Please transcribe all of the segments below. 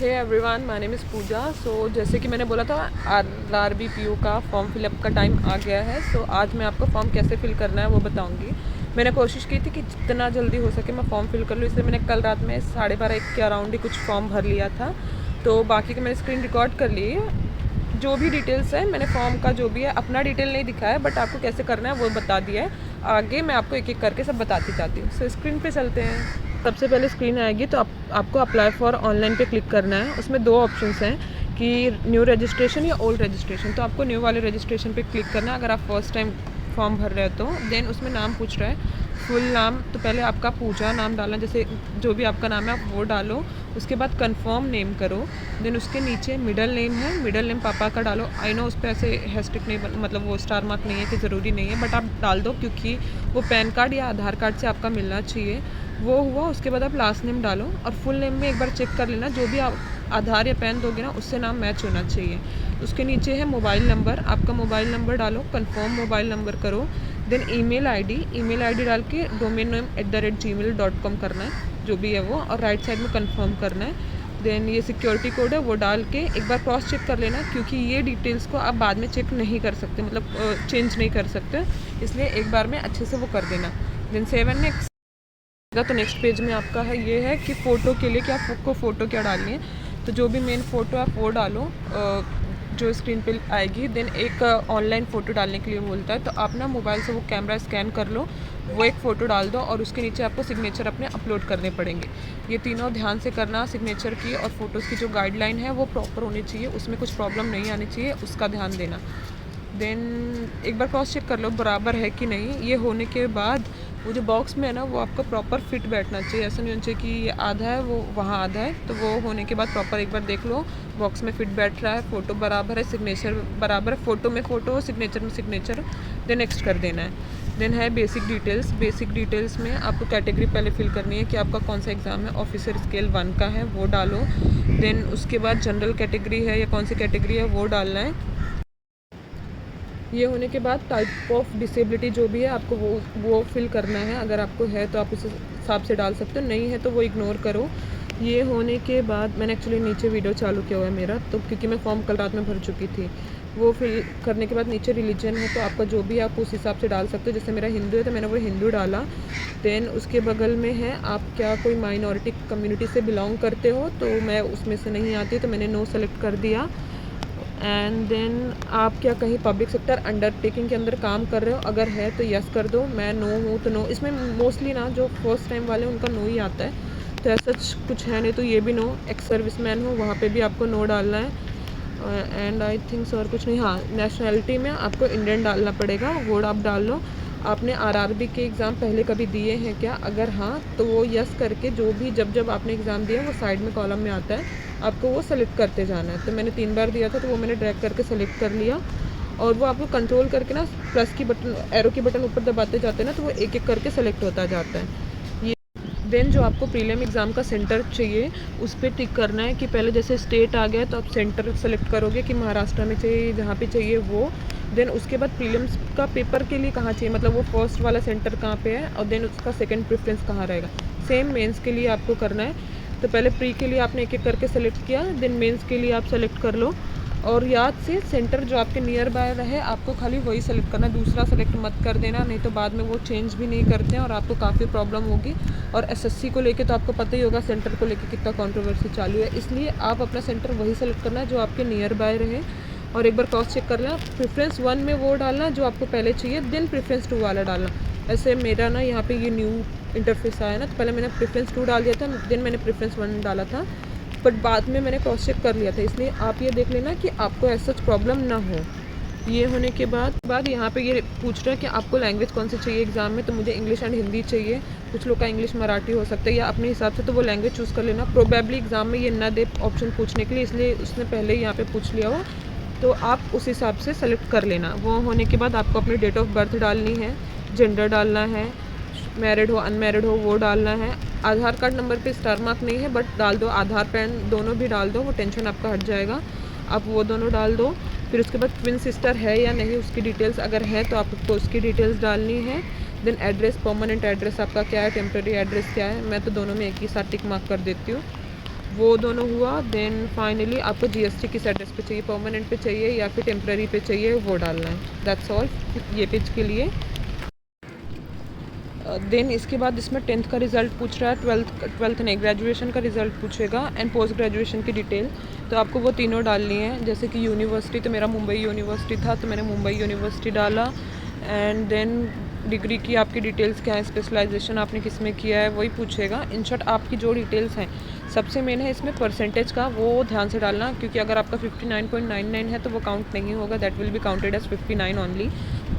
Hey everyone, my name is Pooja. So जैसे कि मैंने बोला था, RRBPO का फॉर्म फिलअप का टाइम आ गया है। सो आज मैं आपको फॉर्म कैसे फिल करना है वो बताऊंगी। मैंने कोशिश की थी कि जितना जल्दी हो सके मैं फ़ॉर्म फिल कर लूँ, इसलिए मैंने कल रात में 12:30-1 के अराउंड ही कुछ फॉर्म भर लिया था। तो बाकी की मैंने स्क्रीन रिकॉर्ड कर ली है। जो भी डिटेल्स है मैंने फॉर्म का जो भी है, अपना डिटेल नहीं दिखाया है, बट आपको कैसे करना है वो बता दिया है। आगे मैं आपको एक एक करके सब बताती जाती हूँ। सो स्क्रीन पे चलते हैं। सबसे पहले स्क्रीन आएगी तो आपको अप्लाई फॉर ऑनलाइन पे क्लिक करना है। उसमें दो ऑप्शंस हैं कि न्यू रजिस्ट्रेशन या ओल्ड रजिस्ट्रेशन। तो आपको न्यू वाले रजिस्ट्रेशन पे क्लिक करना है अगर आप फर्स्ट टाइम फॉर्म भर रहे हो तो। देन उसमें नाम पूछ रहा है, फुल नाम। तो पहले आपका पूजा नाम डालना, जैसे जो भी आपका नाम है आप वो डालो। उसके बाद कंफर्म नेम करो। देन उसके नीचे मिडल नेम है, मिडल नेम पापा का डालो। आई नो उस पर ऐसे हैशटैग नहीं मतलब वो स्टार मार्क नहीं है कि ज़रूरी नहीं है, बट आप डाल दो क्योंकि वो पैन कार्ड या आधार कार्ड से आपका मिलना चाहिए। वो हुआ, उसके बाद आप लास्ट नेम डालो और फुल नेम में एक बार चेक कर लेना, जो भी आप आधार या पैन दोगे ना उससे नाम मैच होना चाहिए। उसके नीचे है मोबाइल नंबर, आपका मोबाइल नंबर डालो, कंफर्म मोबाइल नंबर करो। देन ईमेल आईडी डाल के डोमेन नेम @gmail.com करना है, जो भी है वो, और राइट साइड में कंफर्म करना है। देन ये सिक्योरिटी कोड है वो डाल के एक बार क्रॉस चेक कर लेना, क्योंकि ये डिटेल्स को आप बाद में चेक नहीं कर सकते, मतलब चेंज नहीं कर सकते, इसलिए एक बार में अच्छे से वो कर देना। Then save and next. तो नेक्स्ट पेज में आपका है ये है कि फ़ोटो के लिए कि आपको फ़ोटो क्या डालनी है। तो जो भी मेन फ़ोटो आप वो डालो जो स्क्रीन पे आएगी। देन एक ऑनलाइन फ़ोटो डालने के लिए बोलता है, तो आप ना मोबाइल से वो कैमरा स्कैन कर लो, वो एक फ़ोटो डाल दो और उसके नीचे आपको सिग्नेचर अपने अपलोड करने पड़ेंगे। ये तीनों ध्यान से करना, सिग्नेचर की और फ़ोटोज़ की जो गाइडलाइन है वो प्रॉपर होनी चाहिए, उसमें कुछ प्रॉब्लम नहीं आनी चाहिए, उसका ध्यान देना। देन एक बार क्रॉस चेक कर लो बराबर है कि नहीं। ये होने के बाद वो जो बॉक्स में है ना वो आपका प्रॉपर फिट बैठना चाहिए, ऐसा नहीं होना चाहिए कि ये आधा है वो वहाँ आधा है। तो वो होने के बाद प्रॉपर एक बार देख लो बॉक्स में फिट बैठ रहा है, फ़ोटो बराबर है, सिग्नेचर बराबर है, फ़ोटो में फ़ोटो, सिग्नेचर में सिग्नेचर। देन नेक्स्ट कर देना है। देन है बेसिक डिटेल्स में आपको कैटेगरी पहले फिल करनी है कि आपका कौन सा एग्ज़ाम है, ऑफिसर स्केल 1 का है वो डालो। देन उसके बाद जनरल कैटेगरी है या कौन सी कैटेगरी है वो डालना है। ये होने के बाद टाइप ऑफ डिसेबिलिटी जो भी है आपको वो फिल करना है। अगर आपको है तो आप उस हिसाब से डाल सकते हो, नहीं है तो वो इग्नोर करो। ये होने के बाद मैंने एक्चुअली नीचे वीडियो चालू किया हुआ है मेरा, तो क्योंकि मैं फॉर्म कल रात में भर चुकी थी। वो फिल करने के बाद नीचे रिलीजन है, तो आपका जो भी आप उस हिसाब से डाल सकते हो। जैसे मेरा हिंदू है तो मैंने वो हिंदू डाला। देन उसके बगल में है आप क्या कोई माइनॉरिटी कम्युनिटी से बिलोंग करते हो, तो मैं उसमें से नहीं आती, तो मैंने नो सेलेक्ट कर दिया। एंड देन आप क्या कहीं पब्लिक सेक्टर अंडरटेकिंग के अंदर काम कर रहे हो, अगर है तो यस कर दो। मैं नो हूँ तो नो। इसमें मोस्टली ना जो फर्स्ट टाइम वाले उनका नो ही आता है, तो ऐसा कुछ है नहीं, तो ये भी नो। एक्स सर्विसमैन हो वहाँ पे भी आपको नो डालना है। एंड आई थिंक्स और कुछ नहीं। हाँ, नेशनैलिटी में आपको इंडियन डालना पड़ेगा, वो आप डाल लो। आपने RRB के एग्ज़ाम पहले कभी दिए हैं क्या, अगर हाँ तो वो यस करके जो भी जब आपने एग्ज़ाम दिया वो साइड में कॉलम में आता है, आपको वो सेलेक्ट करते जाना है। तो मैंने 3 बार दिया था तो वो मैंने ड्रैग करके सेलेक्ट कर लिया, और वो आपको कंट्रोल करके ना प्लस की बटन, एरो की बटन ऊपर दबाते जाते हैं ना, तो वो एक एक करके सेलेक्ट होता जाता है। ये देन जो आपको प्रीलिम एग्ज़ाम का सेंटर चाहिए उस पर टिक करना है कि पहले जैसे स्टेट आ गया तो आप सेंटर सेलेक्ट करोगे कि महाराष्ट्र में चाहिए, जहाँ पे चाहिए वो। देन उसके बाद प्रीलिम्स का पेपर के लिए कहाँ चाहिए, मतलब वो फर्स्ट वाला सेंटर कहाँ पे है, और देन उसका सेकंड प्रेफरेंस कहाँ रहेगा। सेम मेंस के लिए आपको करना है। तो पहले प्री के लिए आपने एक एक करके सेलेक्ट किया, देन मेंस के लिए आप सेलेक्ट कर लो। और याद से सेंटर जो आपके नियर बाय रहे आपको खाली वही सेलेक्ट करना है, दूसरा सेलेक्ट मत कर देना, नहीं तो बाद में वो चेंज भी नहीं करते हैं और आपको काफ़ी प्रॉब्लम होगी। और SSC को लेके तो आपको पता ही होगा सेंटर को लेके कितना कंट्रोवर्सी चालू है, इसलिए आप अपना सेंटर वही सेलेक्ट करना है जो आपके नियर बाय रहे। और एक बार क्रॉस चेक कर लेना, प्रेफरेंस 1 में वो डालना जो आपको पहले चाहिए, देन प्रेफरेंस 2 वाला डालना। ऐसे मेरा ना यहाँ पे ये न्यू इंटरफेस आया ना, तो पहले मैंने प्रेफरेंस 2 डाल दिया था, देन मैंने प्रेफरेंस 1 डाला था, बट बाद में मैंने क्रॉस चेक कर लिया था, इसलिए आप ये देख लेना कि आपको ऐसा प्रॉब्लम ना हो। ये होने के बाद यहाँ पे ये पूछ रहा है कि आपको लैंग्वेज कौन सी चाहिए एग्ज़ाम में, तो मुझे इंग्लिश एंड हिंदी चाहिए। कुछ लोग का इंग्लिश मराठी हो सकता है या अपने हिसाब से, तो वो लैंग्वेज चूज़ कर लेना। प्रोबेबली एग्ज़ाम में ये ना दे ऑप्शन पूछने के लिए, इसलिए उसने पहले ही यहाँ पे पूछ लिया हो, तो आप उस हिसाब से सेलेक्ट कर लेना। वो होने के बाद आपको अपनी डेट ऑफ बर्थ डालनी है, जेंडर डालना है, मैरिड हो अनमैरिड हो वो डालना है। आधार कार्ड नंबर पे स्टार मार्क नहीं है बट डाल दो, आधार पैन दोनों भी डाल दो, वो टेंशन आपका हट जाएगा। आप वो दोनों डाल दो। फिर उसके बाद ट्विन सिस्टर है या नहीं उसकी डिटेल्स, अगर है तो आपको उसकी डिटेल्स डालनी है। देन एड्रेस, परमानेंट एड्रेस आपका क्या है, टेम्प्रेरी एड्रेस क्या है। मैं तो दोनों में एक ही साथ टिक मार्क कर देती हूँ। वो दोनों हुआ। देन फाइनली आपको जीएसटी किस एड्रेस पे चाहिए, परमानेंट पे चाहिए या फिर टेम्प्रेरी पे चाहिए, वो डालना है। दैट्स ऑल ये पेज के लिए। देन इसके बाद इसमें 10th का रिज़ल्ट पूछ रहा है, ट्वेल्थ नहीं, ग्रेजुएशन का रिज़ल्ट पूछेगा एंड पोस्ट ग्रेजुएशन की डिटेल। तो आपको वो तीनों डालनी है। जैसे कि यूनिवर्सिटी, तो मेरा मुंबई यूनिवर्सिटी था तो मैंने मुंबई यूनिवर्सिटी डाला। एंड देन डिग्री की आपकी डिटेल्स क्या है, स्पेशलाइजेशन आपने किस में किया है, वही पूछेगा। इन शॉर्ट आपकी जो डिटेल्स हैं, सबसे मेन है इसमें परसेंटेज का, वो ध्यान से डालना, क्योंकि अगर आपका 59.99 है तो वो काउंट नहीं होगा, that will be counted as 59 only.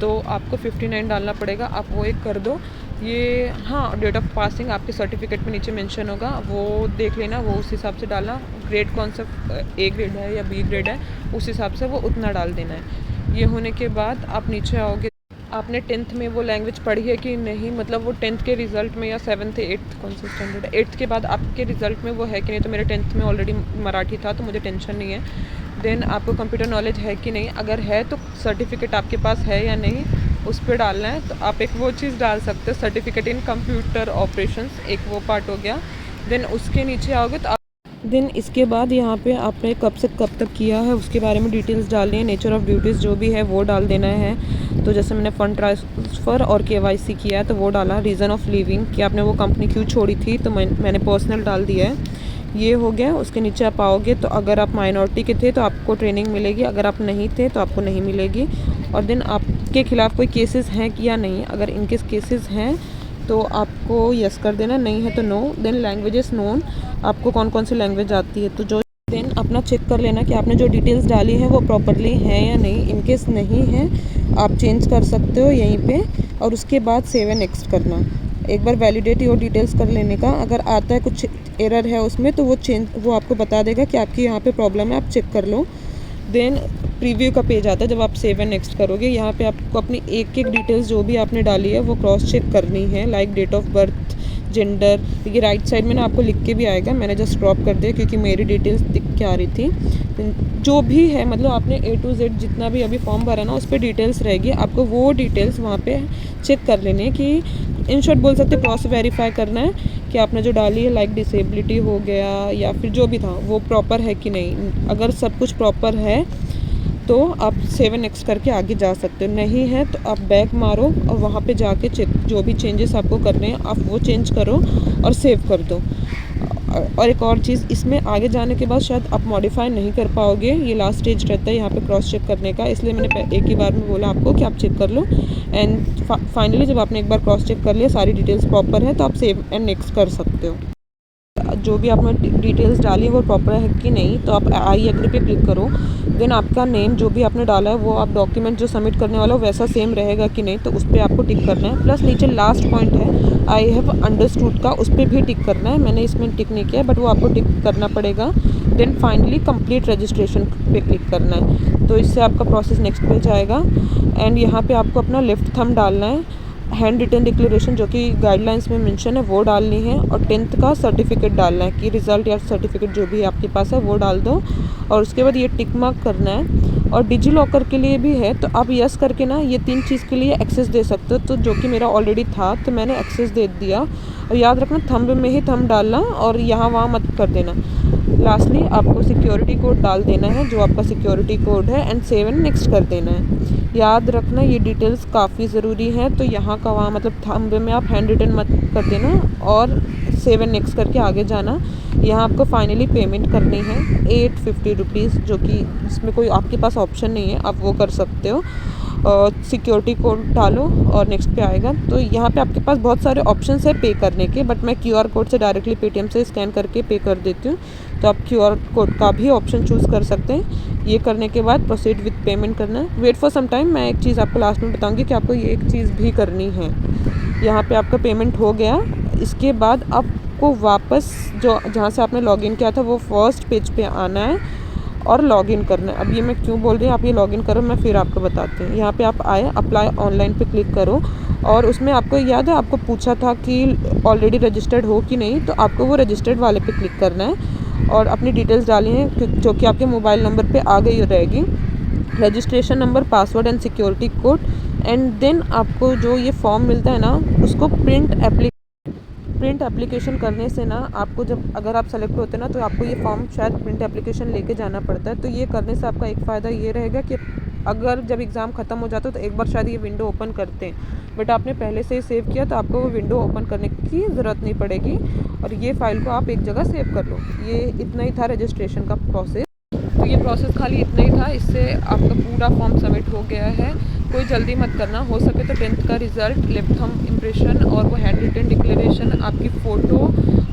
तो आपको 59 डालना पड़ेगा, आप वो एक कर दो। ये हाँ, डेट ऑफ पासिंग आपके सर्टिफिकेट में नीचे मेंशन होगा, वो देख लेना, वो उस हिसाब से डालना। ग्रेड कौन सा, ए ग्रेड है या बी ग्रेड है, उस हिसाब से वो उतना डाल देना है। ये होने के बाद आप नीचे आओगे, आपने 10th में वो लैंग्वेज पढ़ी है कि नहीं, मतलब वो 10th के रिज़ल्ट में, या 7th 8th कौन सा स्टैंडर्ड है, 8th के बाद आपके रिज़ल्ट में वो है कि नहीं। तो मेरे 10th में ऑलरेडी मराठी था तो मुझे टेंशन नहीं है। देन आपको कंप्यूटर नॉलेज है कि नहीं, अगर है तो सर्टिफिकेट आपके पास है या नहीं, उस पर डालना है। तो आप एक वो चीज़ डाल सकते हो, सर्टिफिकेट इन कंप्यूटर ऑपरेशंस, एक वो पार्ट हो गया। देन उसके नीचे आओगे तो देन इसके बाद यहाँ पे आपने कब से कब तक किया है उसके बारे में डिटेल्स डालनी है। नेचर ऑफ़ ड्यूटीज़ जो भी है वो डाल देना है। तो जैसे मैंने फ़ंड ट्रांसफ़र और केवाईसी किया है तो वो डाला। रीज़न ऑफ लीविंग कि आपने वो कंपनी क्यों छोड़ी थी, तो मैंने पर्सनल डाल दिया है। ये हो गया। उसके नीचे आप आओगे तो अगर आप माइनॉरिटी के थे तो आपको ट्रेनिंग मिलेगी, अगर आप नहीं थे तो आपको नहीं मिलेगी। और देन आपके खिलाफ़ कोई केसेस हैं या नहीं, अगर इनके केसेस हैं तो आपको यस कर देना, नहीं है तो नो। देन लैंग्वेजेस नोन, आपको कौन कौन सी लैंग्वेज आती है तो जो। देन अपना चेक कर लेना कि आपने जो डिटेल्स डाली हैं वो प्रॉपरली हैं या नहीं। इनकेस नहीं है आप चेंज कर सकते हो यहीं पे। और उसके बाद सेव एंड नेक्स्ट करना। एक बार वैलिडेट योर डिटेल्स कर लेने का, अगर आता है कुछ एरर है उसमें तो वो आपको बता देगा कि आपकी यहाँ पे प्रॉब्लम है, आप चेक कर लो। देन प्रीव्यू का पेज आता है जब आप सेव एंड नेक्स्ट करोगे। यहाँ पे आपको अपनी एक एक डिटेल्स जो भी आपने डाली है वो क्रॉस चेक करनी है, like date of birth, gender. ये राइट साइड में ना आपको लिख के भी आएगा, मैंने जस्ट ड्रॉप कर दिया क्योंकि मेरी डिटेल्स दिख के आ रही थी। जो भी है, मतलब आपने A to Z जितना भी अभी फॉर्म भरा ना उस पर डिटेल्स रहेगी, आपको वो डिटेल्स वहाँ पे चेक कर लेनी है कि इन शॉर्ट बोल सकते क्रॉस वेरीफाई करना है कि आपने जो डाली है, लाइक डिसेबिलिटी हो गया या फिर जो भी था वो प्रॉपर है कि नहीं। अगर सब कुछ प्रॉपर है तो आप सेव एंड नेक्स्ट करके आगे जा सकते हो, नहीं है तो आप बैक मारो और वहाँ पे जाके चेक, जो भी चेंजेस आपको करने हैं आप वो चेंज करो और सेव कर दो। और एक और चीज़, इसमें आगे जाने के बाद शायद आप मॉडिफाई नहीं कर पाओगे, ये लास्ट स्टेज रहता है यहाँ पे क्रॉस चेक करने का, इसलिए मैंने एक ही बार में बोला आपको कि आप चेक कर लो। एंड फाइनली जब आपने एक बार क्रॉस चेक कर लिया, सारी डिटेल्स प्रॉपर है, तो आप सेव एंड नेक्स्ट कर सकते हो। जो भी आपने डिटेल्स डाली है वो प्रॉपर है कि नहीं, तो आप आई एग्री पे क्लिक करो। देन आपका नेम जो भी आपने डाला है वो आप डॉक्यूमेंट जो सबमिट करने वाला हो वैसा सेम रहेगा कि नहीं, तो उस पर आपको टिक करना है। प्लस नीचे लास्ट पॉइंट है आई हैव अंडरस्टूड का, उस पर भी टिक करना है। मैंने इसमें टिक नहीं किया बट वो आपको टिक करना पड़ेगा। देन फाइनली कंप्लीट रजिस्ट्रेशन पे क्लिक करना है, तो इससे आपका प्रोसेस नेक्स्ट पेज आएगा। एंड यहाँ पे आपको अपना लेफ्ट थंब डालना है। हैंड रिटन डिक्लेरेशन जो कि गाइडलाइंस में मेंशन है वो डालनी है। और 10th का सर्टिफिकेट डालना है कि रिज़ल्ट या सर्टिफिकेट जो भी आपके पास है वो डाल दो। और उसके बाद ये टिक मार्क करना है। और डिजी लॉकर के लिए भी है, तो आप यस करके ना ये 3 चीज़ के लिए एक्सेस दे सकते हो, तो जो कि मेरा ऑलरेडी था तो मैंने एक्सेस दे दिया। और याद रखना थंब में ही थंब डालना और यहाँ वहाँ मत कर देना। लास्टली आपको सिक्योरिटी कोड डाल देना है, जो आपका सिक्योरिटी कोड है, एंड सेव एंड नेक्स्ट कर देना है। याद रखना ये डिटेल्स काफ़ी ज़रूरी है, तो यहाँ का वहाँ मतलब थंब में आप हैंड रिटन मत कर देना और सेव एंड नेक्स्ट करके आगे जाना। यहाँ आपको फाइनली पेमेंट करनी है 850 रुपीज़, जो कि इसमें कोई आपके पास ऑप्शन नहीं है, आप वो कर सकते हो। सिक्योरिटी कोड डालो और नेक्स्ट पे आएगा। तो यहाँ पे आपके पास बहुत सारे ऑप्शंस है पे करने के, बट मैं QR कोड से डायरेक्टली पेटीएम से स्कैन करके पे कर देती हूँ, तो आप QR कोड का भी ऑप्शन चूज़ कर सकते हैं। ये करने के बाद प्रोसीड विथ पेमेंट करना है। वेट फॉर सम टाइम, मैं एक चीज़ आपको लास्ट में बताऊँगी कि आपको ये एक चीज़ भी करनी है। यहाँ पर आपका पेमेंट हो गया, इसके बाद आपको वापस जो जहाँ से आपने लॉगिन किया था वो फर्स्ट पेज पे आना है और लॉगिन करना है। अब ये मैं क्यों बोल रही हूँ, आप ये लॉगिन करो, मैं फिर आपको बताती हूँ। यहाँ पे आप आए, अप्लाई ऑनलाइन पे क्लिक करो और उसमें आपको याद है आपको पूछा था कि ऑलरेडी रजिस्टर्ड हो कि नहीं, तो आपको वो रजिस्टर्ड वाले पे क्लिक करना है और अपनी डिटेल्स डाली हैं जो कि आपके मोबाइल नंबर पर आ गई रहेगी, registration number, password and security code. And then आपको जो ये फॉर्म मिलता है ना उसको प्रिंट प्रिंट एप्लीकेशन करने से ना आपको जब अगर आप सेलेक्ट होते हैं ना, तो आपको ये फॉर्म शायद प्रिंट एप्लीकेशन लेके जाना पड़ता है। तो ये करने से आपका एक फ़ायदा ये रहेगा कि अगर जब एग्ज़ाम ख़त्म हो जाता है तो एक बार शायद ये विंडो ओपन करते हैं, बट आपने पहले से ही सेव किया तो आपको वो विंडो ओपन करने की ज़रूरत नहीं पड़ेगी और ये फ़ाइल को आप एक जगह सेव कर लो। ये इतना ही था रजिस्ट्रेशन का प्रोसेस। तो ये प्रोसेस खाली इतना ही था, इससे आपका पूरा फॉर्म सबमिट हो गया है। कोई जल्दी मत करना, हो सके तो 10th का रिज़ल्ट, लेफ्ट थंब इम्प्रेशन और वो हैंड रिटन डिक्लेरेशन, आपकी फ़ोटो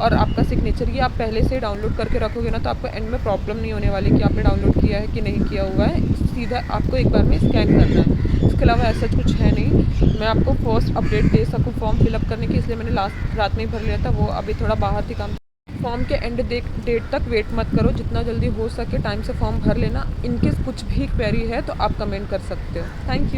और आपका सिग्नेचर, ये आप पहले से डाउनलोड करके रखोगे ना, तो आपको एंड में प्रॉब्लम नहीं होने वाली कि आपने डाउनलोड किया है कि नहीं किया हुआ है। सीधा आपको एक बार में स्कैन करना है, इसके अलावा ऐसा कुछ है नहीं। मैं आपको फर्स्ट अपडेट दे सकूँ फॉर्म फिलअप करने की, इसलिए मैंने लास्ट रात में ही भर लिया था, वो अभी थोड़ा बाहर थी काम। फॉर्म के एंड डेट तक वेट मत करो, जितना जल्दी हो सके टाइम से फॉर्म भर लेना। इनकेस कुछ भी क्वेरी है तो आप कमेंट कर सकते हो। Thank you.